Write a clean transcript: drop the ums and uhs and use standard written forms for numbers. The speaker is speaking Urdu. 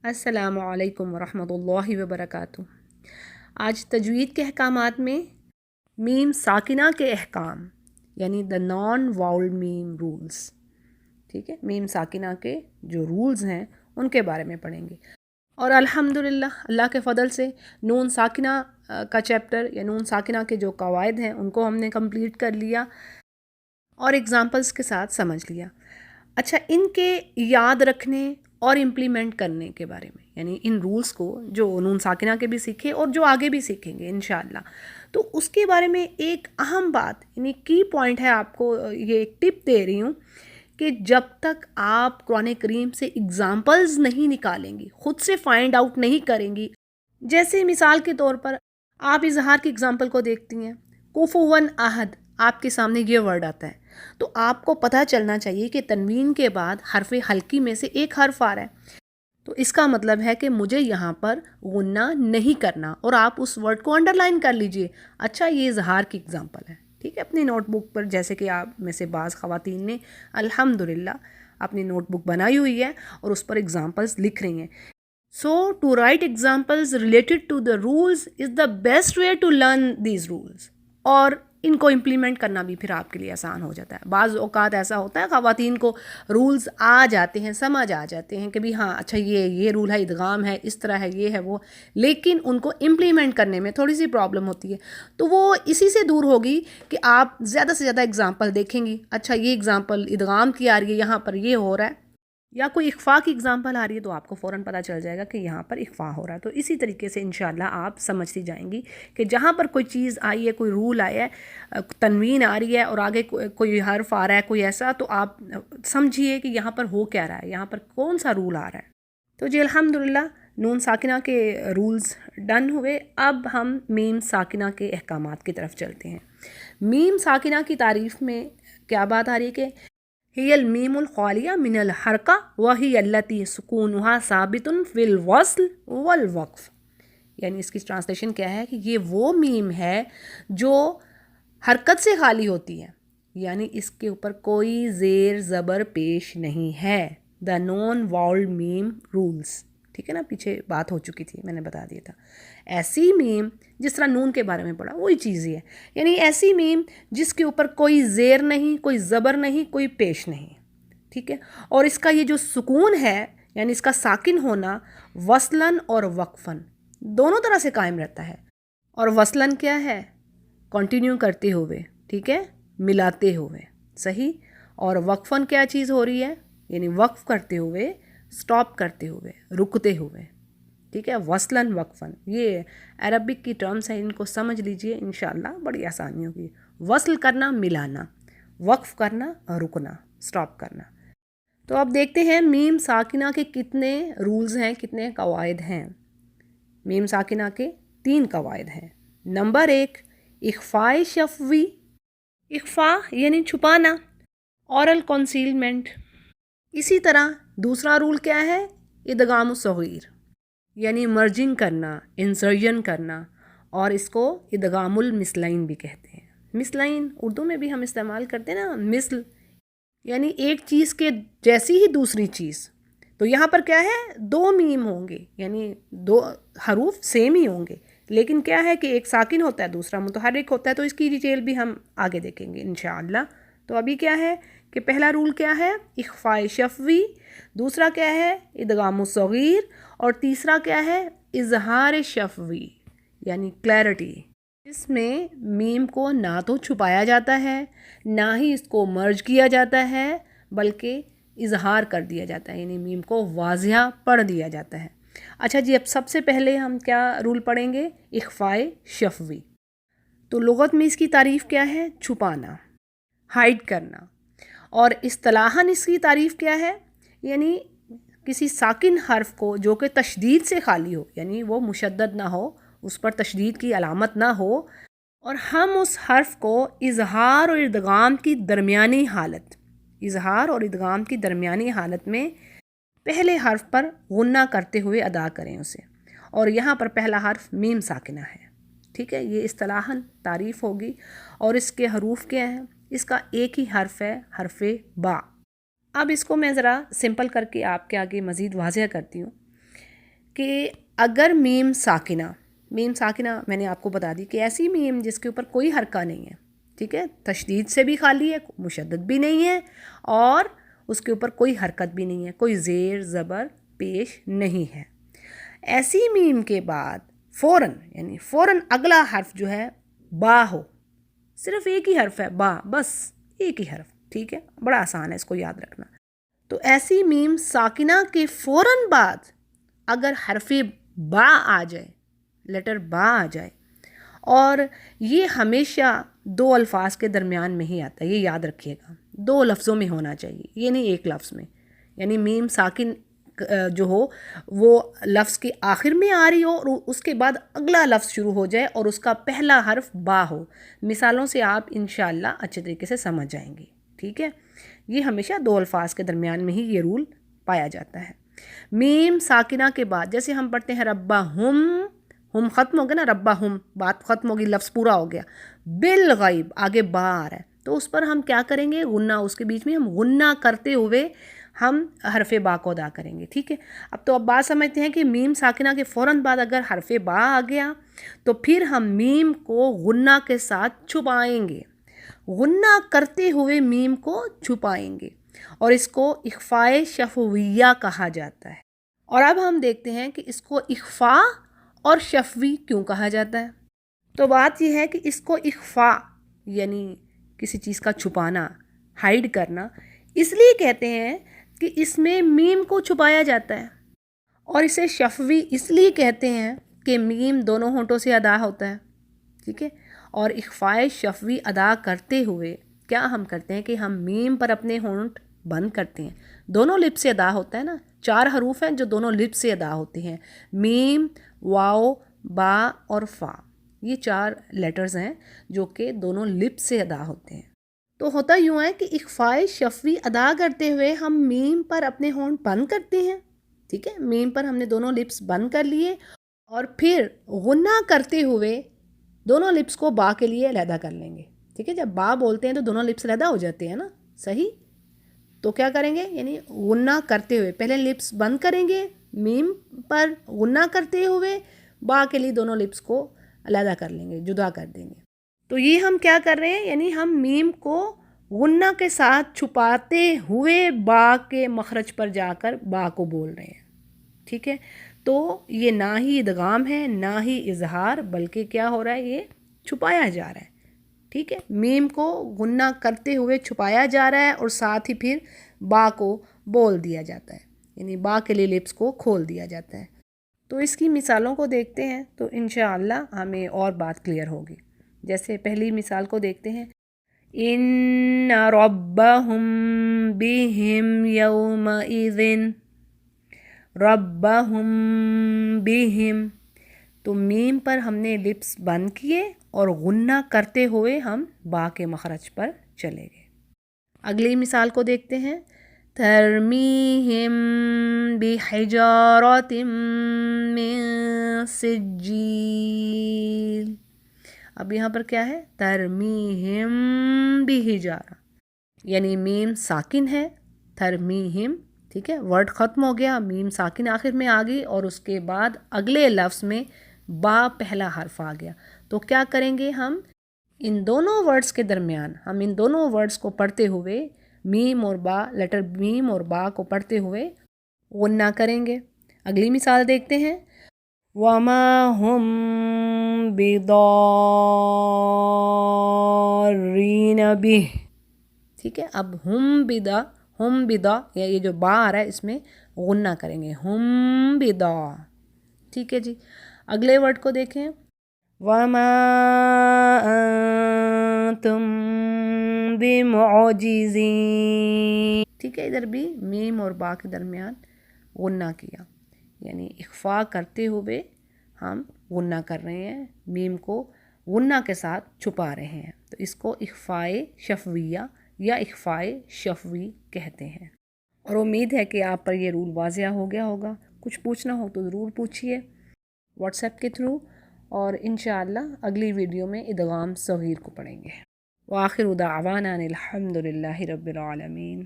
السلام علیکم ورحمۃ اللہ وبرکاتہ۔ آج تجوید کے احکامات میں میم ساکنہ کے احکام یعنی دا نان واؤل میم رولز، ٹھیک ہے، میم ساکنہ کے جو رولز ہیں ان کے بارے میں پڑھیں گے۔ اور الحمدللہ اللہ کے فضل سے نون ساکنہ کا چیپٹر یا نون ساکنہ کے جو قواعد ہیں ان کو ہم نے کمپلیٹ کر لیا اور ایگزامپلس کے ساتھ سمجھ لیا۔ اچھا، ان کے یاد رکھنے اور امپلیمنٹ کرنے کے بارے میں، یعنی ان رولز کو جو نون ساکنہ کے بھی سیکھیں اور جو آگے بھی سیکھیں گے انشاءاللہ، تو اس کے بارے میں ایک اہم بات یعنی کی پوائنٹ ہے، آپ کو یہ ایک ٹپ دے رہی ہوں کہ جب تک آپ قرآن کریم سے اگزامپلز نہیں نکالیں گی، خود سے فائنڈ آؤٹ نہیں کریں گی، جیسے مثال کے طور پر آپ اظہار کی اگزامپل کو دیکھتی ہیں، کفواً احد، آپ کے سامنے یہ ورڈ آتا ہے تو آپ کو پتہ چلنا چاہیے کہ تنوین کے بعد حرف حلقی میں سے ایک حرف آ رہا ہے، تو اس کا مطلب ہے کہ مجھے یہاں پر غنہ نہیں کرنا، اور آپ اس ورڈ کو انڈر لائن کر لیجئے۔ اچھا، یہ اظہار کی اگزامپل ہے، ٹھیک ہے، اپنی نوٹ بک پر، جیسے کہ آپ میں سے بعض خواتین نے الحمدللہ اپنی نوٹ بک بنائی ہوئی ہے اور اس پر اگزامپلز لکھ رہی ہیں۔ So to write examples related to the rules is the best way to learn these rules، اور ان کو امپلیمنٹ کرنا بھی پھر آپ کے لیے آسان ہو جاتا ہے۔ بعض اوقات ایسا ہوتا ہے خواتین کو رولز آ جاتے ہیں، سمجھ آ جاتے ہیں کہ بھی ہاں اچھا یہ رول ہے، ادغام ہے، اس طرح ہے، یہ ہے وہ، لیکن ان کو امپلیمنٹ کرنے میں تھوڑی سی پرابلم ہوتی ہے، تو وہ اسی سے دور ہوگی کہ آپ زیادہ سے زیادہ اگزامپل دیکھیں گی۔ اچھا، یہ اگزامپل ادغام کی آ رہی ہے، یہاں پر یہ ہو رہا ہے، یا کوئی اخفاء کی اگزامپل آ رہی ہے تو آپ کو فوراً پتہ چل جائے گا کہ یہاں پر اخفاء ہو رہا ہے۔ تو اسی طریقے سے انشاءاللہ آپ سمجھتی جائیں گی کہ جہاں پر کوئی چیز آئی ہے، کوئی رول آیا ہے، تنوین آ رہی ہے اور آگے کوئی حرف آ رہا ہے کوئی ایسا، تو آپ سمجھیے کہ یہاں پر ہو کیا رہا ہے، یہاں پر کون سا رول آ رہا ہے۔ تو جی الحمدللہ نون ساکنہ کے رولز ڈن ہوئے، اب ہم میم ساکنہ کے احکامات کی طرف چلتے ہیں۔ میم ساکنہ کی تعریف میں کیا بات آ رہی ہے کہ ہی المیم الخالیہ من الحرکہ وہی التی سکونہا ثابت فی الوصل والوقف، یعنی اس کی ٹرانسلیشن کیا ہے کہ یہ وہ میم ہے جو حرکت سے خالی ہوتی ہے، یعنی اس کے اوپر کوئی زیر زبر پیش نہیں ہے۔ دا نون واؤل میم رولز، ٹھیک ہے نا، پیچھے بات ہو چکی تھی، میں نے بتا دیا تھا۔ ایسی میم جس طرح نون کے بارے میں پڑھا وہی چیز ہی ہے، یعنی ایسی میم جس کے اوپر کوئی زیر نہیں، کوئی زبر نہیں، کوئی پیش نہیں، ٹھیک ہے، اور اس کا یہ جو سکون ہے یعنی اس کا ساکن ہونا وصلاً اور وقفاً دونوں طرح سے قائم رہتا ہے۔ اور وصلاً کیا ہے؟ کنٹینیو کرتے ہوئے، ٹھیک ہے، ملاتے ہوئے، صحیح، اور وقفاً کیا چیز ہو رہی ہے؟ یعنی وقف کرتے ہوئے، سٹاپ کرتے ہوئے، رکتے ہوئے، ٹھیک ہے، وصلاً وقفاً، یہ عربک کی ٹرمز ہیں، ان کو سمجھ لیجئے انشاءاللہ بڑی آسانی ہوگی۔ وصل کرنا، ملانا، وقف کرنا، رکنا، سٹاپ کرنا۔ تو اب دیکھتے ہیں میم ساکنہ کے کتنے رولز ہیں، کتنے قواعد ہیں۔ میم ساکنہ کے 3 قواعد ہیں۔ نمبر 1، اخفاء شفوی، اخفاء یعنی چھپانا، اورل کنسیلمنٹ۔ اسی طرح دوسرا رول کیا ہے؟ ادغام الصغیر، یعنی مرجنگ کرنا، انسرجن کرنا، اور اس کو ادغام المثلین بھی کہتے ہیں۔ مثلین اردو میں بھی ہم استعمال کرتے ہیں نا، مثل یعنی ایک چیز کے جیسی ہی دوسری چیز، تو یہاں پر کیا ہے؟ 2 میم ہوں گے، یعنی 2 حروف سیم ہی ہوں گے، لیکن کیا ہے کہ ایک ساکن ہوتا ہے، دوسرا متحرک ہوتا ہے، تو اس کی ڈیٹیل بھی ہم آگے دیکھیں گے انشاءاللہ۔ تو ابھی کیا ہے کہ پہلا رول کیا ہے؟ اخفاء شفوی، دوسرا کیا ہے؟ ادغام الصغیر، اور تیسرا کیا ہے؟ اظہار شفوی یعنی کلیئرٹی، اس میں میم کو نہ تو چھپایا جاتا ہے، نہ ہی اس کو مرج کیا جاتا ہے، بلکہ اظہار کر دیا جاتا ہے، یعنی میم کو واضح پڑھ دیا جاتا ہے۔ اچھا جی، اب سب سے پہلے ہم کیا رول پڑھیں گے؟ اخفاء شفوی۔ تو لغت میں اس کی تعریف کیا ہے؟ چھپانا، ہائڈ کرنا، اور اصطلاحاً اس کی تعریف کیا ہے؟ یعنی کسی ساکن حرف کو جو کہ تشدید سے خالی ہو، یعنی وہ مشدد نہ ہو، اس پر تشدید کی علامت نہ ہو، اور ہم اس حرف کو اظہار اور ادغام کی درمیانی حالت، اظہار اور ادغام کی درمیانی حالت میں پہلے حرف پر غنہ کرتے ہوئے ادا کریں اسے، اور یہاں پر پہلا حرف میم ساکنہ ہے، ٹھیک ہے، یہ اصطلاحاً تعریف ہوگی۔ اور اس کے حروف کیا ہیں؟ اس کا ایک ہی حرف ہے، حرف با۔ اب اس کو میں ذرا سمپل کر کے آپ کے آگے مزید واضح کرتی ہوں کہ اگر میم ساکنہ میں نے آپ کو بتا دی کہ ایسی میم جس کے اوپر کوئی حرکہ نہیں ہے، ٹھیک ہے، تشدید سے بھی خالی ہے، مشدد بھی نہیں ہے، اور اس کے اوپر کوئی حرکت بھی نہیں ہے، کوئی زیر زبر پیش نہیں ہے، ایسی میم کے بعد فوراً اگلا حرف جو ہے با ہو، صرف ایک ہی حرف ہے با، بس ایک ہی حرف، ٹھیک ہے، بڑا آسان ہے اس کو یاد رکھنا۔ تو ایسی میم ساکنہ کے فوراً بعد اگر حرف با آ جائے، لیٹر با آ جائے، اور یہ ہمیشہ دو الفاظ کے درمیان میں ہی آتا ہے، یہ یاد رکھیے گا، دو لفظوں میں ہونا چاہیے، یہ نہیں ایک لفظ میں، یعنی میم ساکن جو ہو وہ لفظ کے آخر میں آ رہی ہو اور اس کے بعد اگلا لفظ شروع ہو جائے اور اس کا پہلا حرف با ہو۔ مثالوں سے آپ انشاءاللہ اچھے طریقے سے سمجھ جائیں گے، ٹھیک ہے۔ یہ ہمیشہ دو الفاظ کے درمیان میں ہی یہ رول پایا جاتا ہے۔ میم ساکنہ کے بعد جیسے ہم پڑھتے ہیں ربا ہم ختم ہو گیا نا، ربا ہم بات ختم ہوگی، لفظ پورا ہو گیا، بالغیب آگے با آ رہا ہے، تو اس پر ہم کیا کریں گے، غنہ، اس کے بیچ میں ہم غنہ کرتے ہوئے ہم حرف با کو ادا کریں گے، ٹھیک ہے۔ اب تو اب بات سمجھتے ہیں کہ میم ساکنہ کے فوراً بعد اگر حرف با آ گیا تو پھر ہم میم کو غنہ کے ساتھ چھپائیں گے، غنہ کرتے ہوئے میم کو چھپائیں گے، اور اس کو اخفاء شفویہ کہا جاتا ہے۔ اور اب ہم دیکھتے ہیں کہ اس کو اخفاء اور شفوی کیوں کہا جاتا ہے۔ تو بات یہ ہے کہ اس کو اخفاء یعنی کسی چیز کا چھپانا، ہائیڈ کرنا، اس لیے کہتے ہیں کہ اس میں میم کو چھپایا جاتا ہے، اور اسے شفوی اس لیے کہتے ہیں کہ میم دونوں ہونٹوں سے ادا ہوتا ہے، ٹھیک ہے۔ اور اخفاء شفوی ادا کرتے ہوئے کیا ہم کرتے ہیں کہ ہم میم پر اپنے ہونٹ بند کرتے ہیں، دونوں لپ سے ادا ہوتا ہے نا، 4 حروف ہیں جو دونوں لپ سے ادا ہوتے ہیں، میم، واو، با اور فا، یہ 4 لیٹرز ہیں جو کہ دونوں لپ سے ادا ہوتے ہیں۔ تو ہوتا یوں ہے کہ اخفاء شفوی ادا کرتے ہوئے ہم میم پر اپنے ہونٹ بند کرتے ہیں، ٹھیک ہے، میم پر ہم نے دونوں لپس بند کر لیے، اور پھر غنہ کرتے ہوئے دونوں لپس کو با کے لیے علیحدہ کر لیں گے، ٹھیک ہے۔ جب با بولتے ہیں تو دونوں لپس علیحدہ ہو جاتے ہیں نا، صحیح۔ تو کیا کریں گے، یعنی غنہ کرتے ہوئے پہلے لپس بند کریں گے، میم پر غنہ کرتے ہوئے با کے لیے دونوں لپس کو علیحدہ کر لیں گے، جدا کر دیں گے۔ تو یہ ہم کیا کر رہے ہیں، یعنی ہم میم کو غنہ کے ساتھ چھپاتے ہوئے با کے مخرج پر جا کر با کو بول رہے ہیں، ٹھیک ہے۔ تو یہ نہ ہی ادغام ہے نہ ہی اظہار، بلکہ کیا ہو رہا ہے، یہ چھپایا جا رہا ہے، ٹھیک ہے۔ میم کو غنہ کرتے ہوئے چھپایا جا رہا ہے اور ساتھ ہی پھر با کو بول دیا جاتا ہے، یعنی با کے لیے لپس کو کھول دیا جاتا ہے۔ تو اس کی مثالوں کو دیکھتے ہیں تو انشاءاللہ ہمیں اور بات کلیئر ہوگی۔ جیسے پہلی مثال کو دیکھتے ہیں، ان ربہم بہم یومئذ، ربہم بہم، تو میم پر ہم نے لپس بند کیے اور غنہ کرتے ہوئے ہم با کے مخرج پر چلے گئے۔ اگلی مثال کو دیکھتے ہیں، ترمیہم بحجارۃ من سجیل، اب یہاں پر کیا ہے، ترمیہم بحجارہ، یعنی میم ساکن ہے، ترمیہم، ٹھیک ہے، ورڈ ختم ہو گیا، میم ساکن آخر میں آ گئی اور اس کے بعد اگلے لفظ میں با پہلا حرف آ گیا، تو کیا کریں گے، ہم ان دونوں ورڈز کے درمیان، ہم ان دونوں ورڈز کو پڑھتے ہوئے میم اور با، لیٹر میم اور با کو پڑھتے ہوئے غنہ کریں گے۔ اگلی مثال دیکھتے ہیں، وَمَا هُمْ بِضَارِّينَ بِهِ، ٹھیک ہے۔ اب ہم بدا، یہ جو با آ رہا ہے اس میں غنہ کریں گے، ہم بدا، ٹھیک ہے جی۔ اگلے ورڈ کو دیکھیں، وَمَا أَنْتُمْ بِمُعْجِزِينَ، ٹھیک ہے، ادھر بھی میم اور با کے درمیان غنہ کیا، یعنی اخفاء کرتے ہوئے ہم غنہ کر رہے ہیں، میم کو غنہ کے ساتھ چھپا رہے ہیں، تو اس کو اخفاء شفویہ یا اخفاء شفوی کہتے ہیں۔ اور امید ہے کہ آپ پر یہ رول واضح ہو گیا ہوگا۔ کچھ پوچھنا ہو تو ضرور پوچھیے واٹس ایپ کے تھرو، اور انشاءاللہ اگلی ویڈیو میں ادغام صغیر کو پڑھیں گے۔ وآخر دعوانا الحمد للہ رب العالمین۔